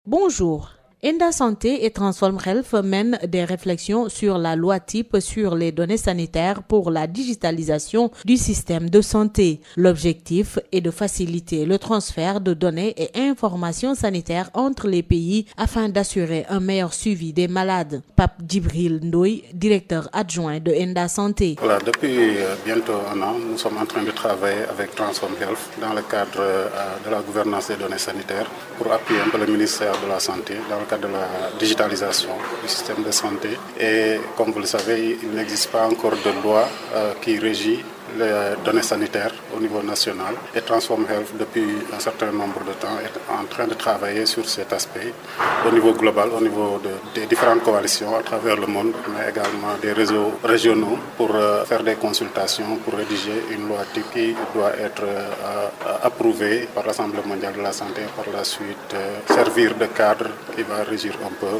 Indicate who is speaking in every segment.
Speaker 1: Bonjour. Enda Santé et Transform Health mènent des réflexions sur la loi type sur les données sanitaires pour la digitalisation du système de santé. L'objectif est de faciliter le transfert de données et informations sanitaires entre les pays afin d'assurer un meilleur suivi des malades. Pape Djibril Ndoye, directeur adjoint de Enda Santé.
Speaker 2: Voilà, depuis bientôt un an, nous sommes en train de travailler avec Transform Health dans le cadre de la gouvernance des données sanitaires pour appuyer un peu le ministère de la Santé dans le cadre de la digitalisation du système de santé. Et comme vous le savez, il n'existe pas encore de loi qui régit les données sanitaires au niveau national. Et Transform Health, depuis un certain nombre de temps, est en train de travailler sur cet aspect au niveau global, au niveau des différentes coalitions à travers le monde, mais également des réseaux régionaux pour faire des consultations, pour rédiger une loi type qui doit être approuvée par l'Assemblée mondiale de la santé et par la suite servir de cadre qui va régir un peu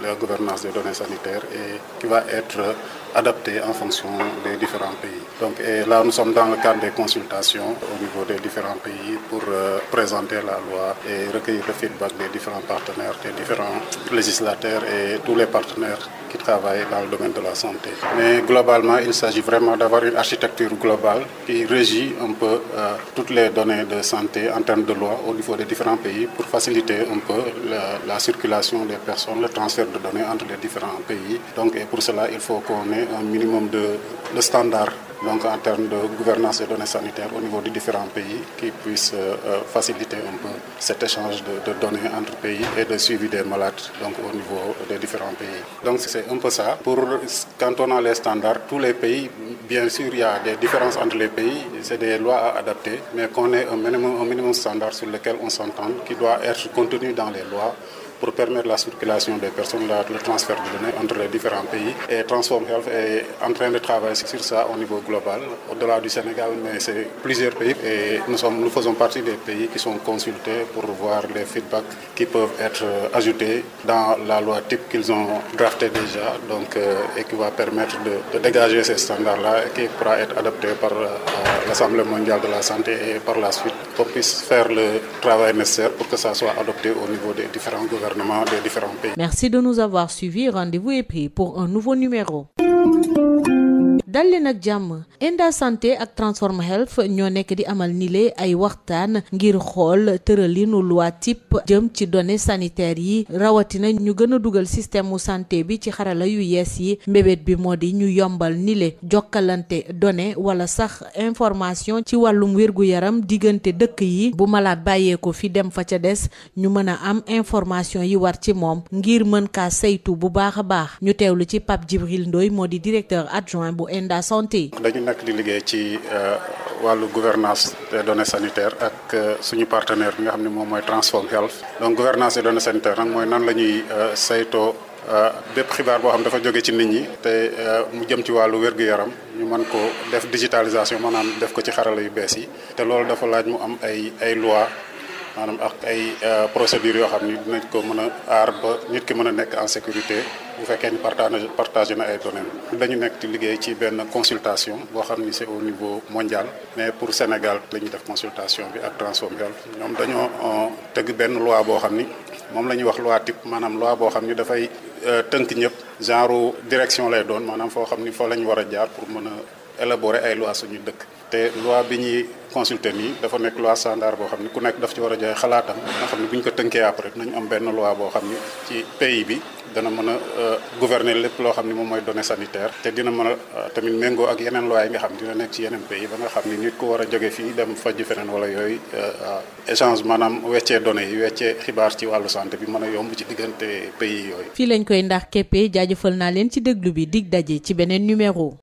Speaker 2: la gouvernance des données sanitaires et qui va être adapté en fonction des différents pays. Donc, et là, nous sommes dans le cadre des consultations au niveau des différents pays pour présenter la loi et recueillir le feedback des différents partenaires, des différents législateurs et tous les partenaires qui travaillent dans le domaine de la santé. Mais globalement, il s'agit vraiment d'avoir une architecture globale qui régit un peu toutes les données de santé en termes de loi au niveau des différents pays pour faciliter un peu la circulation des personnes, le transfert de données entre les différents pays. Donc, et pour cela, il faut qu'on ait un minimum de standards. Donc en termes de gouvernance des données sanitaires au niveau des différents pays qui puissent faciliter un peu cet échange de données entre pays et de suivi des malades donc au niveau des différents pays. Donc c'est un peu ça. Quand on a les standards, tous les pays, bien sûr il y a des différences entre les pays, c'est des lois à adapter, mais qu'on ait un minimum standard sur lequel on s'entend, qui doit être contenu dans les lois pour permettre la circulation des personnes, le transfert de données entre les différents pays. Et Transform Health est en train de travailler sur ça au niveau global, au-delà du Sénégal, mais c'est plusieurs pays. Et nous faisons partie des pays qui sont consultés pour voir les feedbacks qui peuvent être ajoutés dans la loi type qu'ils ont drafté déjà, donc, et qui va permettre de dégager ces standards-là et qui pourra être adapté par l'Assemblée mondiale de la santé et par la suite qu'on puisse faire le travail nécessaire pour que ça soit adopté au niveau des différents gouvernements des différents pays.
Speaker 1: Merci de nous avoir suivis. Rendez-vous est pris pour un nouveau numéro. dal leen ak jàmm Enda Santé ak Transform Health ñoo nekk di amal nile ay waxtaan ngir xool tëralinu loi type jëm ci données sanitaires yi rawatina ñu gën a dugal système mu santé bi ci xarala yu yees yi mbébét bi moo di ñu yombal nile jokkalante données wala sax information ci wàllum wér-gu-yaram diggante dëkk yi bu malade bàyyee ko fi dem fa ca des ñu mën a am information yi war ci moom ngir mën kaa saytu bu baax a baax ñu teewlu ci Pape Djibril Ndoye moo di directeur adjoint bu Enda Santé.
Speaker 2: dañu nekk di liggéey ci wàllu gouvernance des données sanitaires ak suñu partenaire bi nga xam ne moom mooy Transform Health. Donc gouvernance des données sanitaires nag mooy nan la ñuy saytoo bépp xibaar boo xam dafa jóge ci nit ñi te mu jëm ci wàllu wér-gu-yaram ñu mën ko def digitalisation maanaam def ko ci xarala yu bees yi te loolu dafa laaj mu am ay loi maanaam ak ay procédures yoo xam ni dinañ ko mën a aar ba nit ki mën a nekk en sécurité bu fekkee ni partagé na ay données. dañu nekk di liggéey ci benn consultation boo xam ni c'est au niveau mondial mais pour Sénégal la ñuy def consultation bi ak Transform Health ñoom dañoo tëgg benn loi boo xam ni moom la ñuy wax loi type maanaam loi boo xam ni dafay tënk ñëpp genre direction lay doon maanaam foo xam ni foo la ñu war a jaar pour mën a élaborer ay loi suñu dëkk. te loi bi ñuy consulter nii dafa nekk loi standard boo xam ni ku nekk daf ci war a joxe xalaatam nga xam ni bu ñu ko tënkee après dinañu am benn loi boo xam ni ci pays bi dana mën a gouverner lépp loo xam ni moom mooy données sanitaires te dina mën a tamit méngoo ak yeneen loi yi nga xam dina nekk ci yeneen pays ba nga xam ni nit ku war a jóge fii dem fajji feneen wala yooyu échange maanaam weccee données yi weccee xibaar ci wàllu santé bi mën a yomb ci diggante pays yooyu.
Speaker 1: fii lañ koy ndax képpee jaajëfal naa leen ci déglu bi dig daje ci beneen numéro.